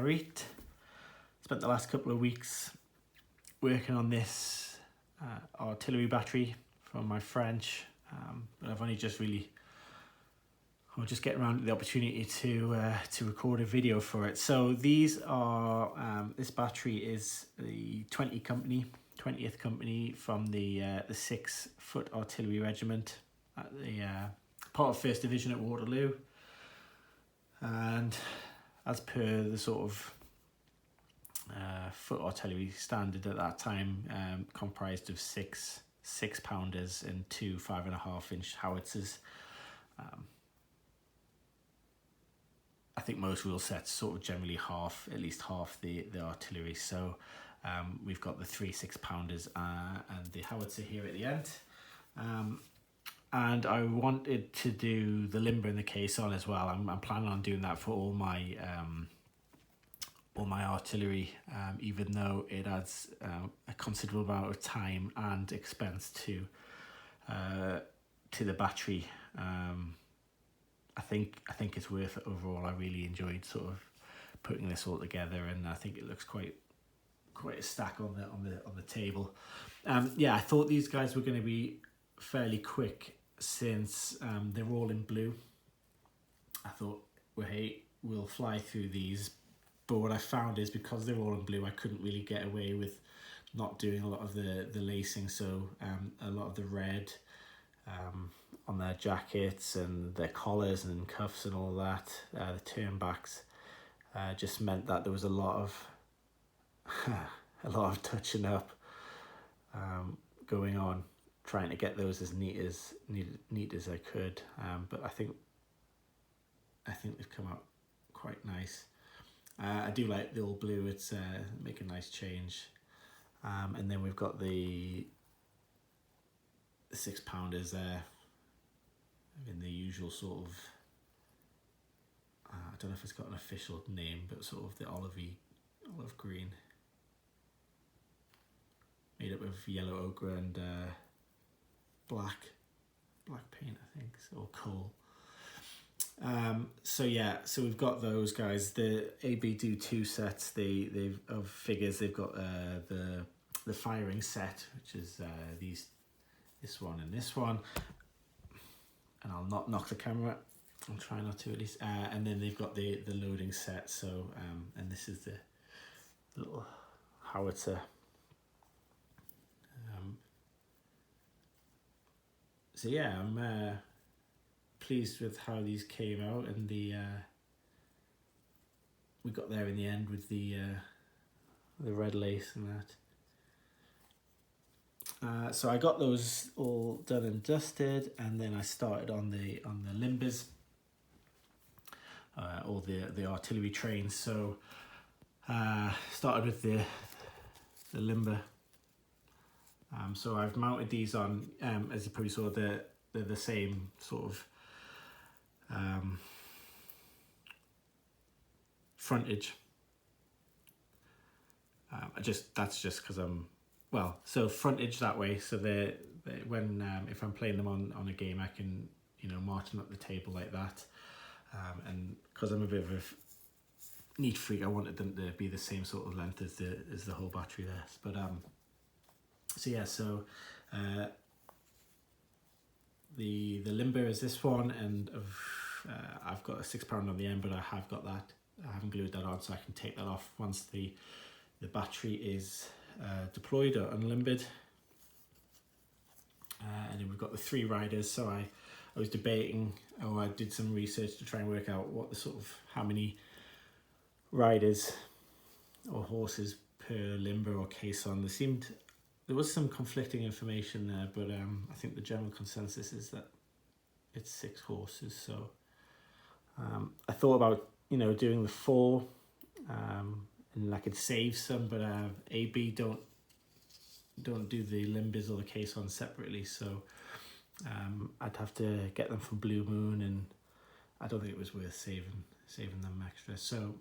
Marguerite. Spent the last couple of weeks working on this artillery battery from my French, but I've only just just getting around to the opportunity to record a video for it. So these are this battery is the 20th company from the 6th Foot Artillery Regiment at the part of 1st Division at Waterloo, and as per the sort of foot artillery standard at that time, comprised of six pounders and 2 5.5-inch howitzers. I think most rule sets sort of generally at least half the artillery. So we've got the 3 6-pounders and the howitzer here at the end. And I wanted to do the limber and the caisson as well. I'm planning on doing that for all my artillery, even though it adds a considerable amount of time and expense to the battery. I think it's worth it overall. I really enjoyed sort of putting this all together, and I think it looks quite a stack on the table. I thought these guys were going to be fairly quick since they're all in blue. I thought, well, hey, we'll fly through these. But what I found is because they're all in blue, I couldn't really get away with not doing a lot of the lacing. So a lot of the red on their jackets and their collars and cuffs and all that, the turnbacks, just meant that there was a lot of touching up going on, trying to get those as neat as I could. But I think they've come out quite nice. I do like the all blue. It's make a nice change. And then we've got the 6-pounders there in the usual sort of, I don't know if it's got an official name, but sort of the olive green, made up of yellow ochre and black paint, I think, or coal. So we've got those guys. The AB do 2 sets. They've of figures. They've got the firing set, which is this one and this one, and I'll not knock the camera. I'll try not to at least. And then they've got the loading set. So and this is the little howitzer. I'm pleased with how these came out, and we got there in the end with the red lace and that. So I got those all done and dusted, and then I started on the limbers, all the artillery trains. So started with the limber. So I've mounted these on, as you probably saw, they're the same sort of frontage. That's just because so frontage that way, so they when if I'm playing them on a game, I can march them up the table like that, and because I'm a bit of a neat freak, I wanted them to be the same sort of length as the whole battery there. But the limber is this one, and I've got a 6-pounder on the end, but I haven't glued that on, so I can take that off once the battery is deployed or unlimbered. And then we've got the 3 riders. So I was debating, I did some research to try and work out what the sort of how many riders or horses per limber or caisson. There was some conflicting information there, but I think the general consensus is that it's 6 horses. So I thought about doing the 4, and I could save some, but AB don't do the limbers or the caisson separately, so I'd have to get them from Blue Moon, and I don't think it was worth saving them extra. So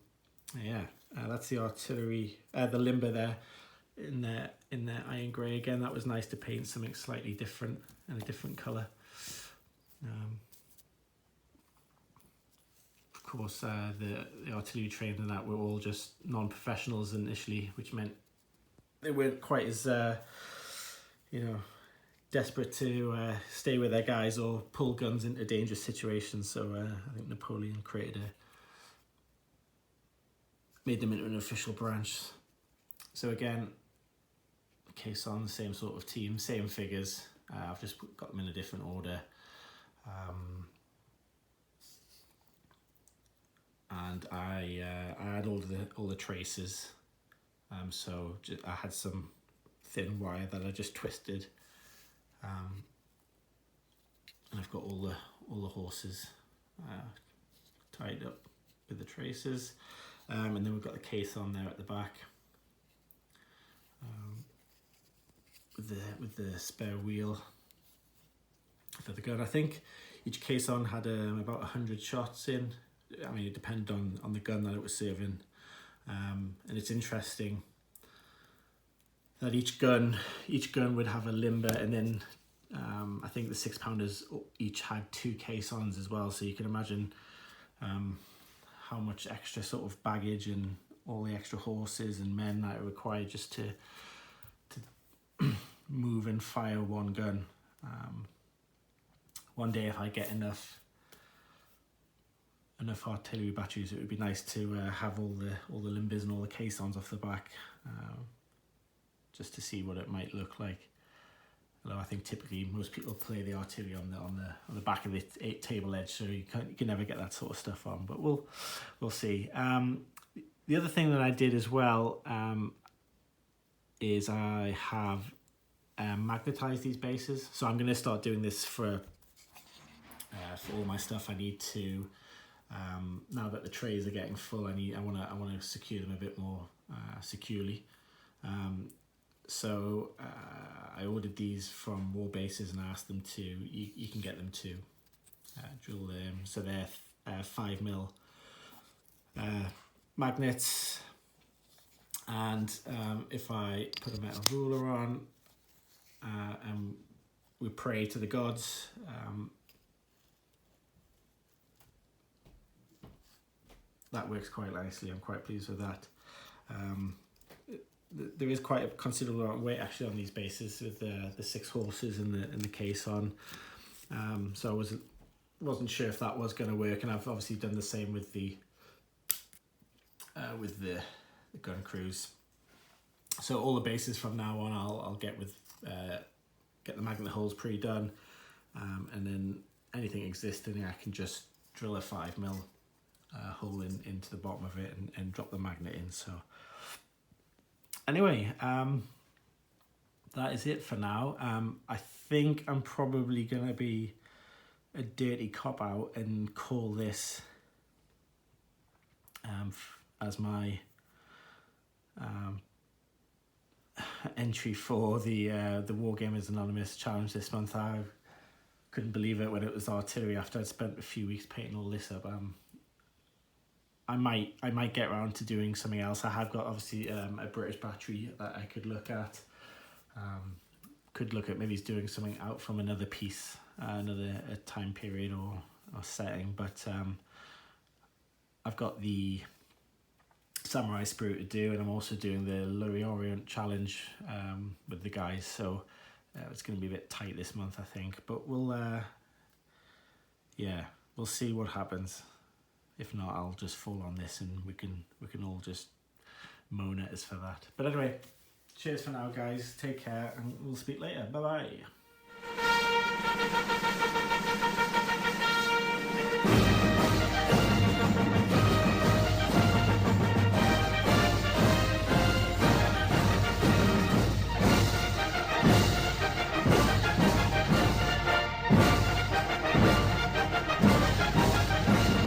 that's the artillery, the limber there in their iron grey again. That was nice to paint something slightly different in a different colour. Of course, the artillery trained and that were all just non-professionals initially, which meant they weren't quite as, you know, desperate to stay with their guys or pull guns into dangerous situations. So I think Napoleon made them into an official branch. So again, caisson, the same sort of team, same figures. I've just got them in a different order. And I had all the traces. So I had some thin wire that I just twisted. And I've got all the horses tied up with the traces. And then we've got the caisson there at the back. With the spare wheel for the gun. I think each caisson had about 100 shots in. I mean, it depended on the gun that it was serving. And it's interesting that each gun would have a limber, and then I think the 6-pounders each had 2 caissons as well. So you can imagine how much extra sort of baggage and all the extra horses and men that are required just to move and fire one gun. One day, if I get enough artillery batteries, it would be nice to have all the limbers and all the caissons off the back, just to see what it might look like. Although I think typically most people play the artillery on the back of the table edge, so you can never get that sort of stuff on. But we'll see. The other thing that I did as well is I have magnetized these bases. So I'm going to start doing this for all my stuff. I need to now that the trays are getting full, I want to secure them a bit more securely. So I ordered these from War Bases and I asked them to, you can get them to drill them. So they're 5mm magnets, and if I put a metal ruler on and we pray to the gods, that works quite nicely. I'm quite pleased with that. There is quite a considerable amount of weight actually on these bases with the 6 horses and the caisson. So I wasn't sure if that was going to work, and I've obviously done the same with the gun crews. So all the bases from now on, I'll get the magnet holes pre-done, and then anything existing I can just drill a 5mm hole into the bottom of it and drop the magnet in. So anyway, that is it for now. I think I'm probably going to be a dirty cop-out and call this as my entry for the Wargamers Anonymous challenge this month. I couldn't believe it when it was artillery after I'd spent a few weeks painting all this up. I might get around to doing something else. I have got obviously a British battery that I could look at. Could look at maybe doing something out from another piece, another time period or setting. But I've got the Samurai Spirit to do, and I'm also doing the L'Orient challenge with the guys. So it's going to be a bit tight this month, I think. But we'll see what happens. If not, I'll just fall on this and we can all just moan at us for that. But anyway, cheers for now, guys. Take care, and we'll speak later. Bye bye.